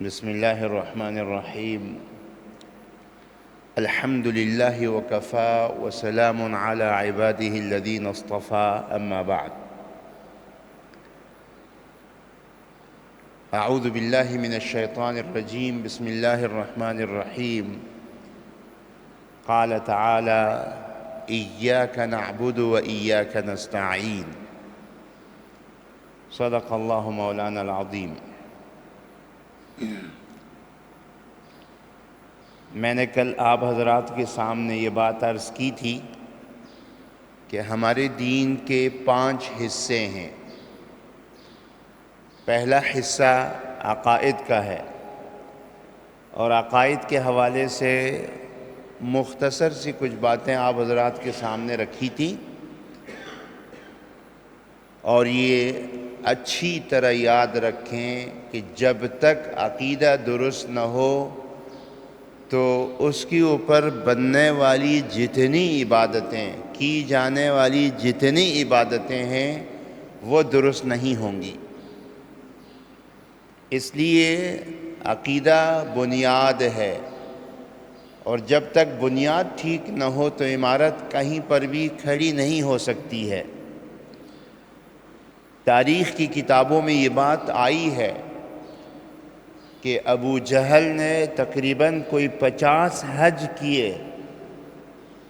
بسم الله الرحمن الرحيم. الحمد لله وكفى وسلام على عباده الذين اصطفى، أما بعد. أعوذ بالله من الشيطان الرجيم. بسم الله الرحمن الرحيم. قال تعالى: إياك نعبد وإياك نستعين. صدق الله مولانا العظيم. میں نے کل آپ حضرات کے سامنے یہ بات عرض کی تھی کہ ہمارے دین کے 5 حصے ہیں۔ پہلا حصہ عقائد کا ہے، اور عقائد کے حوالے سے مختصر سی کچھ باتیں آپ حضرات کے سامنے رکھی تھی، اور یہ اچھی طرح یاد رکھیں کہ جب تک عقیدہ درست نہ ہو تو اس کے اوپر بننے والی جتنی عبادتیں، کی جانے والی جتنی عبادتیں ہیں وہ درست نہیں ہوں گی۔ اس لیے عقیدہ بنیاد ہے، اور جب تک بنیاد ٹھیک نہ ہو تو عمارت کہیں پر بھی کھڑی نہیں ہو سکتی ہے۔ تاریخ کی کتابوں میں یہ بات آئی ہے کہ ابو جہل نے تقریباً کوئی 50 حج کیے،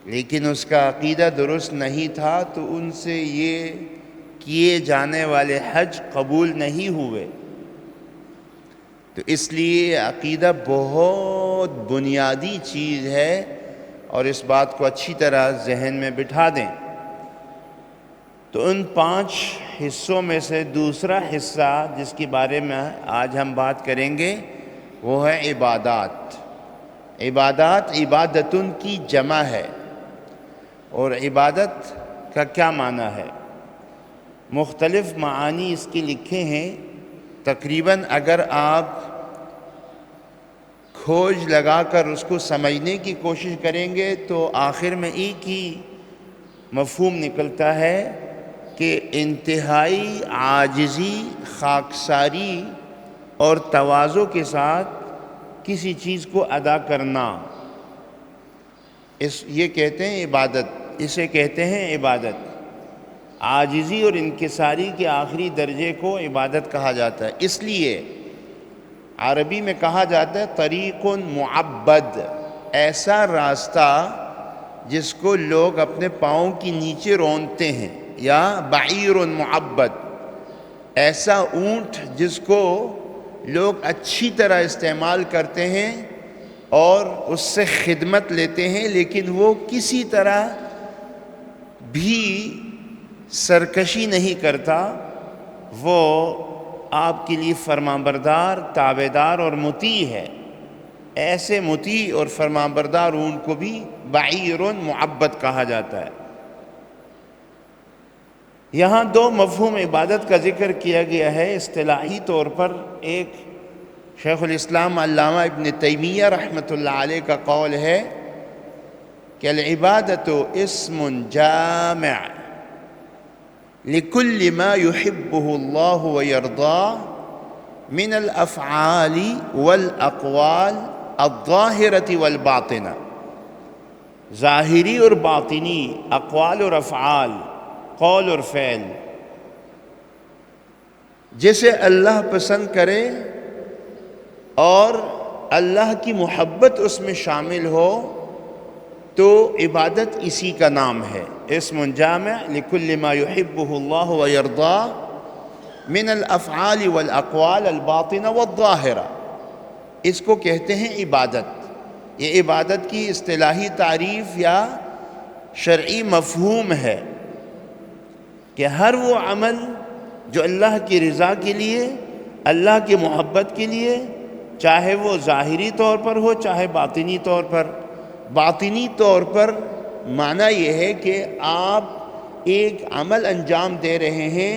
لیکن اس کا عقیدہ درست نہیں تھا، تو ان سے یہ کیے جانے والے حج قبول نہیں ہوئے۔ تو اس لیے عقیدہ بہت بنیادی چیز ہے، اور اس بات کو اچھی طرح ذہن میں بٹھا دیں۔ تو ان 5 حصوں میں سے دوسرا حصہ جس کے بارے میں آج ہم بات کریں گے وہ ہے عبادات۔ عبادتن کی جمع ہے، اور عبادت کا کیا معنی ہے؟ مختلف معانی اس کے لکھے ہیں۔ تقریباً اگر آپ کھوج لگا کر اس کو سمجھنے کی کوشش کریں گے تو آخر میں ایک ہی مفہوم نکلتا ہے کہ انتہائی عاجزی، خاکساری اور تواضع کے ساتھ کسی چیز کو ادا کرنا، یہ کہتے ہیں عبادت، اسے کہتے ہیں عبادت۔ عاجزی اور انکساری کے آخری درجے کو عبادت کہا جاتا ہے۔ اس لیے عربی میں کہا جاتا ہے طریق معبد، ایسا راستہ جس کو لوگ اپنے پاؤں کی نیچے رونتے ہیں، یا بعیر معبد، ایسا اونٹ جس کو لوگ اچھی طرح استعمال کرتے ہیں اور اس سے خدمت لیتے ہیں، لیکن وہ کسی طرح بھی سرکشی نہیں کرتا، وہ آپ کے لیے فرمانبردار، تابعدار اور مطیع ہے۔ ایسے مطیع اور فرمانبردار اونٹ کو بھی بعیر معبد کہا جاتا ہے۔ یہاں 2 مفہوم عبادت کا ذکر کیا گیا ہے اصطلاحی طور پر۔ ایک شیخ الاسلام علامہ ابن تیمیہ رحمۃ اللہ علیہ کا قول ہے کہ العبادت اسم جامع لکل ما يحبه اللہ ويرضاه من الافعال والاقوال الظاہرة والباطنہ۔ ظاہری اور باطنی اقوال اور افعال، قول اور فعل، جسے اللہ پسند کرے اور اللہ کی محبت اس میں شامل ہو تو عبادت اسی کا نام ہے۔ اسم جامع لکل ما يحبه اللہ ويرضاه من الافعال والاقوال الباطنہ والظاہرہ، اس کو کہتے ہیں عبادت۔ یہ عبادت کی اصطلاحی تعریف یا شرعی مفہوم ہے کہ ہر وہ عمل جو اللہ کی رضا کے لیے، اللہ کی محبت کے لیے، چاہے وہ ظاہری طور پر ہو چاہے باطنی طور پر۔ باطنی طور پر معنی یہ ہے کہ آپ ایک عمل انجام دے رہے ہیں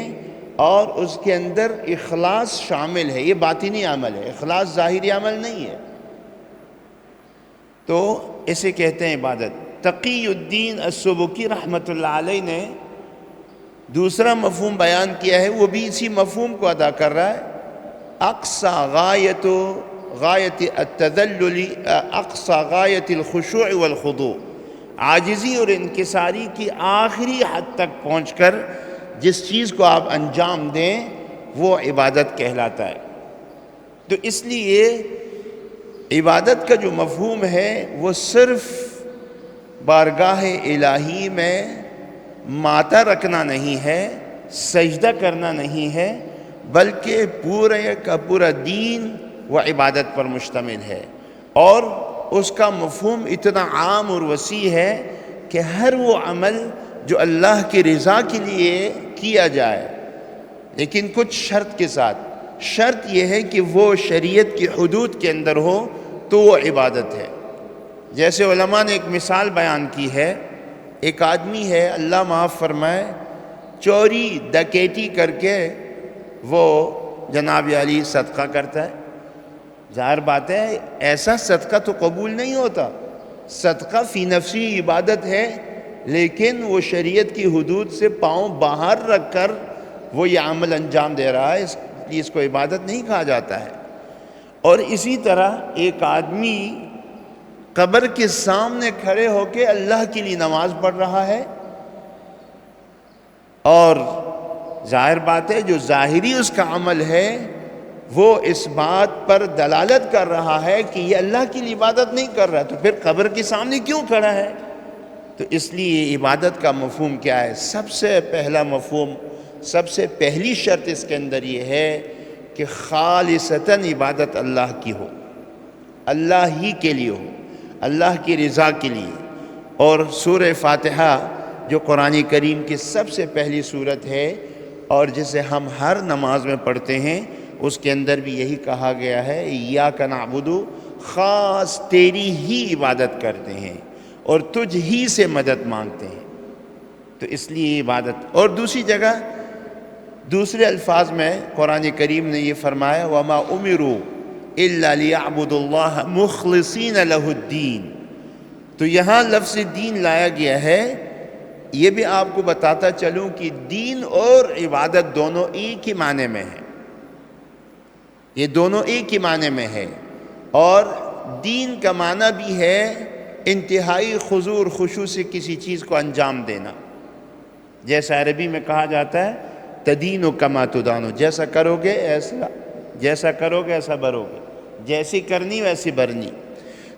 اور اس کے اندر اخلاص شامل ہے، یہ باطنی عمل ہے، اخلاص ظاہری عمل نہیں ہے، تو اسے کہتے ہیں عبادت۔ تقی الدین السبکی رحمۃ اللہ علیہ نے دوسرا مفہوم بیان کیا ہے، وہ بھی اسی مفہوم کو ادا کر رہا ہے۔ اقصى غایت غایت التذلل اقصى غایت الخشوع والخضوع، عاجزی اور انکساری کی آخری حد تک پہنچ کر جس چیز کو آپ انجام دیں وہ عبادت کہلاتا ہے۔ تو اس لیے عبادت کا جو مفہوم ہے وہ صرف بارگاہ الہی میں ماتھا رکھنا نہیں ہے، سجدہ کرنا نہیں ہے، بلکہ پورے کا پورا دین و عبادت پر مشتمل ہے، اور اس کا مفہوم اتنا عام اور وسیع ہے کہ ہر وہ عمل جو اللہ کی رضا کے لیے کیا جائے، لیکن کچھ شرط کے ساتھ۔ شرط یہ ہے کہ وہ شریعت کی حدود کے اندر ہو تو وہ عبادت ہے۔ جیسے علماء نے ایک مثال بیان کی ہے، ایک آدمی ہے، اللہ معاف فرمائے، چوری ڈکیتی کر کے وہ جناب علی صدقہ کرتا ہے۔ ظاہر بات ہے ایسا صدقہ تو قبول نہیں ہوتا، صدقہ فی نفسی عبادت ہے، لیکن وہ شریعت کی حدود سے پاؤں باہر رکھ کر وہ یہ عمل انجام دے رہا ہے، اس لیے اس کو عبادت نہیں کہا جاتا ہے۔ اور اسی طرح ایک آدمی قبر کے سامنے کھڑے ہو کے اللہ کے لیے نماز پڑھ رہا ہے، اور ظاہر بات ہے جو ظاہری اس کا عمل ہے وہ اس بات پر دلالت کر رہا ہے کہ یہ اللہ کی عبادت نہیں کر رہا، تو پھر قبر کے سامنے کیوں کھڑا ہے؟ تو اس لیے عبادت کا مفہوم کیا ہے؟ سب سے پہلا مفہوم، سب سے پہلی شرط اس کے اندر یہ ہے کہ خالصتاً عبادت اللہ کی ہو، اللہ ہی کے لیے ہو، اللہ کی رضا کے لیے۔ اور سورہ فاتحہ جو قرآن کریم کی سب سے پہلی سورت ہے اور جسے ہم ہر نماز میں پڑھتے ہیں، اس کے اندر بھی یہی کہا گیا ہے ایاک نعبد، خاص تیری ہی عبادت کرتے ہیں اور تجھ ہی سے مدد مانگتے ہیں۔ تو اس لیے عبادت۔ اور دوسری جگہ دوسرے الفاظ میں قرآن کریم نے یہ فرمایا وَمَا أُمِرُوا إِلَّا لِيَعْبُدُوا اللَّهَ مُخْلِصِينَ لَهُ الدِّينَ۔ تو یہاں لفظ دین لایا گیا ہے، یہ بھی آپ کو بتاتا چلوں کہ دین اور عبادت دونوں ایک ہی معنی میں ہیں، یہ دونوں ایک ہی معنی میں ہے۔ اور دین کا معنی بھی ہے انتہائی خضوع اور خشوع سے کسی چیز کو انجام دینا، جیسا عربی میں کہا جاتا ہے تدینو کما تدانو، جیسا کرو گے ایسا برو گے، جیسی کرنی ویسی برنی۔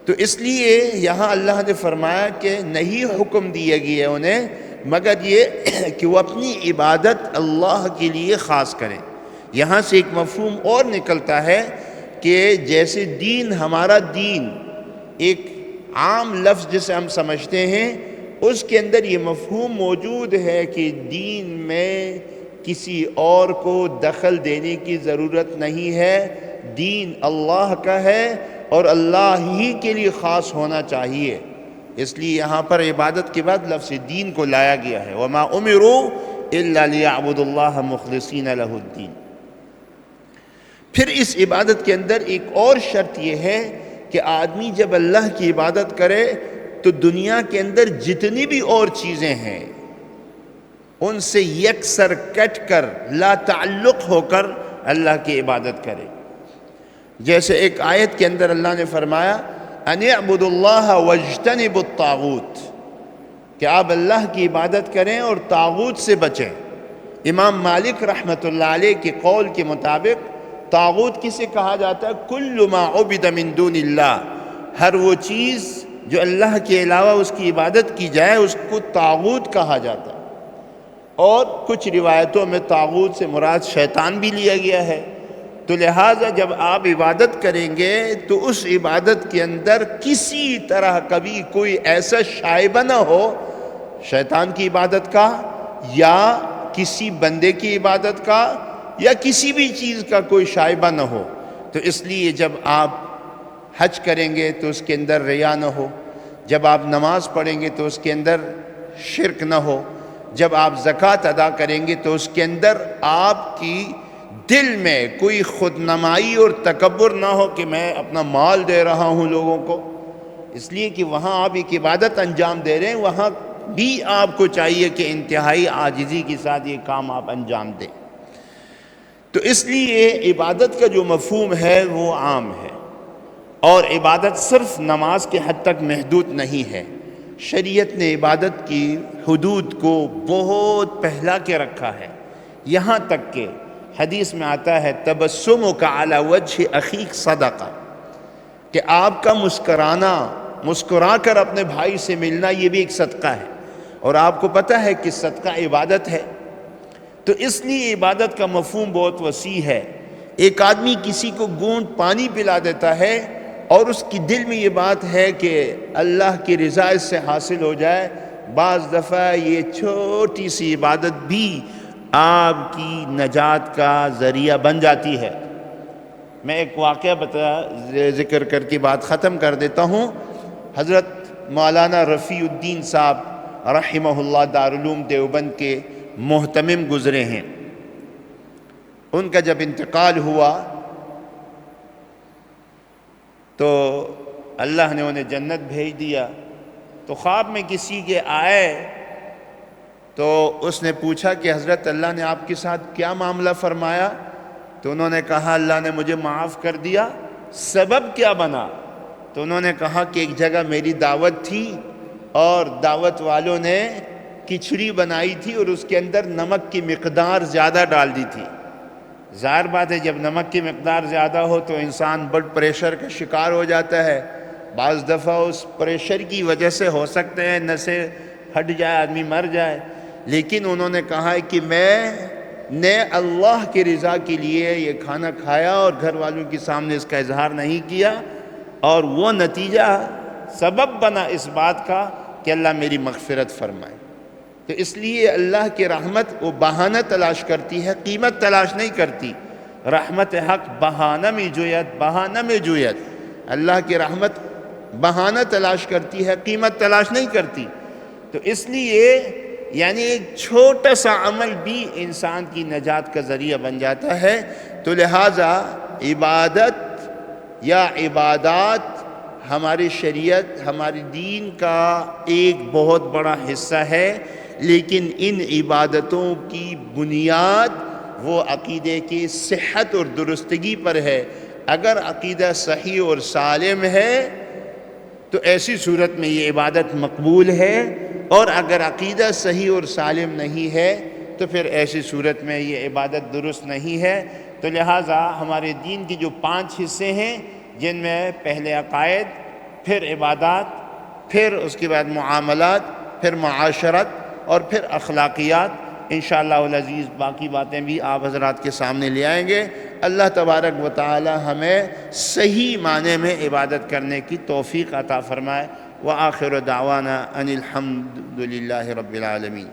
تو اس لیے یہاں اللہ نے فرمایا کہ نہیں حکم دیا گیا انہیں مگر یہ کہ وہ اپنی عبادت اللہ کے لیے خاص کریں۔ یہاں سے ایک مفہوم اور نکلتا ہے کہ جیسے دین، ہمارا دین ایک عام لفظ جسے ہم سمجھتے ہیں، اس کے اندر یہ مفہوم موجود ہے کہ دین میں کسی اور کو دخل دینے کی ضرورت نہیں ہے، دین اللہ کا ہے اور اللہ ہی کے لیے خاص ہونا چاہیے۔ اس لیے یہاں پر عبادت کے بعد لفظ دین کو لایا گیا ہے وَمَا أُمِرُوا إِلَّا لِيَعْبُدُوا اللَّهَ مُخْلِصِينَ لَهُ الدِّينَ۔ پھر اس عبادت کے اندر ایک اور شرط یہ ہے کہ آدمی جب اللہ کی عبادت کرے تو دنیا کے اندر جتنی بھی اور چیزیں ہیں ان سے یکسر کٹ کر لا تعلق ہو کر اللہ کی عبادت کرے۔ جیسے ایک آیت کے اندر اللہ نے فرمایا ان اعبدوا اللہ واجتنبوا الطاغوت، کہ آپ اللہ کی عبادت کریں اور طاغوت سے بچیں۔ امام مالک رحمۃ اللہ علیہ کے قول کے مطابق طاغوت کسے کہا جاتا ہے؟ کل ما عبد من دون اللہ، ہر وہ چیز جو اللہ کے علاوہ اس کی عبادت کی جائے اس کو طاغوت کہا جاتا ہے۔ اور کچھ روایتوں میں طاغوت سے مراد شیطان بھی لیا گیا ہے۔ تو لہٰذا جب آپ عبادت کریں گے تو اس عبادت کے اندر کسی طرح کبھی کوئی ایسا شائبہ نہ ہو شیطان کی عبادت کا یا کسی بندے کی عبادت کا یا کسی بھی چیز کا کوئی شائبہ نہ ہو۔ تو اس لیے جب آپ حج کریں گے تو اس کے اندر ریا نہ ہو، جب آپ نماز پڑھیں گے تو اس کے اندر شرک نہ ہو، جب آپ زکوٰۃ ادا کریں گے تو اس کے اندر آپ کی دل میں کوئی خود نمائی اور تکبر نہ ہو کہ میں اپنا مال دے رہا ہوں لوگوں کو، اس لیے کہ وہاں آپ ایک عبادت انجام دے رہے ہیں، وہاں بھی آپ کو چاہیے کہ انتہائی عاجزی کے ساتھ یہ کام آپ انجام دیں۔ تو اس لیے عبادت کا جو مفہوم ہے وہ عام ہے، اور عبادت صرف نماز کے حد تک محدود نہیں ہے، شریعت نے عبادت کی حدود کو بہت پہلا کے رکھا ہے، یہاں تک کہ حدیث میں آتا ہے تبسمک علی وجہ اخیک صدقہ، کہ آپ کا مسکرا کر اپنے بھائی سے ملنا یہ بھی ایک صدقہ ہے، اور آپ کو پتہ ہے کہ صدقہ عبادت ہے۔ تو اس لیے عبادت کا مفہوم بہت وسیع ہے۔ ایک آدمی کسی کو گھونٹ پانی پلا دیتا ہے اور اس کی دل میں یہ بات ہے کہ اللہ کی رضا اس سے حاصل ہو جائے، بعض دفعہ یہ چھوٹی سی عبادت بھی آپ کی نجات کا ذریعہ بن جاتی ہے۔ میں ایک واقعہ ذکر کر کے بات ختم کر دیتا ہوں۔ حضرت مولانا رفیع الدین صاحب رحمہ اللہ دارالعلوم دیوبند کے محتمم گزرے ہیں۔ ان کا جب انتقال ہوا تو اللہ نے انہیں جنت بھیج دیا، تو خواب میں کسی کے آئے تو اس نے پوچھا کہ حضرت اللہ نے آپ کے ساتھ کیا معاملہ فرمایا؟ تو انہوں نے کہا اللہ نے مجھے معاف کر دیا، سبب کیا بنا؟ تو انہوں نے کہا کہ ایک جگہ میری دعوت تھی اور دعوت والوں نے کھچڑی بنائی تھی اور اس کے اندر نمک کی مقدار زیادہ ڈال دی تھی۔ ظاہر بات ہے جب نمک کی مقدار زیادہ ہو تو انسان بلڈ پریشر کا شکار ہو جاتا ہے، بعض دفعہ اس پریشر کی وجہ سے ہو سکتے ہیں نسیں پھٹ جائے، آدمی مر جائے، لیکن انہوں نے کہا ہے کہ میں نے اللہ کی رضا کے لیے یہ کھانا کھایا اور گھر والوں کے سامنے اس کا اظہار نہیں کیا، اور وہ نتیجہ سبب بنا اس بات کا کہ اللہ میری مغفرت فرمائے۔ تو اس لیے اللہ کی رحمت وہ بہانہ تلاش کرتی ہے، قیمت تلاش نہیں کرتی۔ رحمت حق بہانہ میں جویت، اللہ کی رحمت بہانہ تلاش کرتی ہے، قیمت تلاش نہیں کرتی۔ تو اس لیے یعنی ایک چھوٹا سا عمل بھی انسان کی نجات کا ذریعہ بن جاتا ہے۔ تو لہٰذا عبادت یا عبادات ہماری شریعت، ہماری دین کا ایک بہت بڑا حصہ ہے، لیکن ان عبادتوں کی بنیاد وہ عقیدے کی صحت اور درستگی پر ہے۔ اگر عقیدہ صحیح اور سالم ہے تو ایسی صورت میں یہ عبادت مقبول ہے، اور اگر عقیدہ صحیح اور سالم نہیں ہے تو پھر ایسی صورت میں یہ عبادت درست نہیں ہے۔ تو لہٰذا ہمارے دین کی جو 5 حصے ہیں، جن میں پہلے عقائد، پھر عبادات، پھر اس کے بعد معاملات، پھر معاشرت اور پھر اخلاقیات، انشاءاللہ العزیز باقی باتیں بھی آپ حضرات کے سامنے لے آئیں گے۔ اللہ تبارک و تعالی ہمیں صحیح معنی میں عبادت کرنے کی توفیق عطا فرمائے۔ وآخر دعوانا ان الحمد للہ رب العالمین۔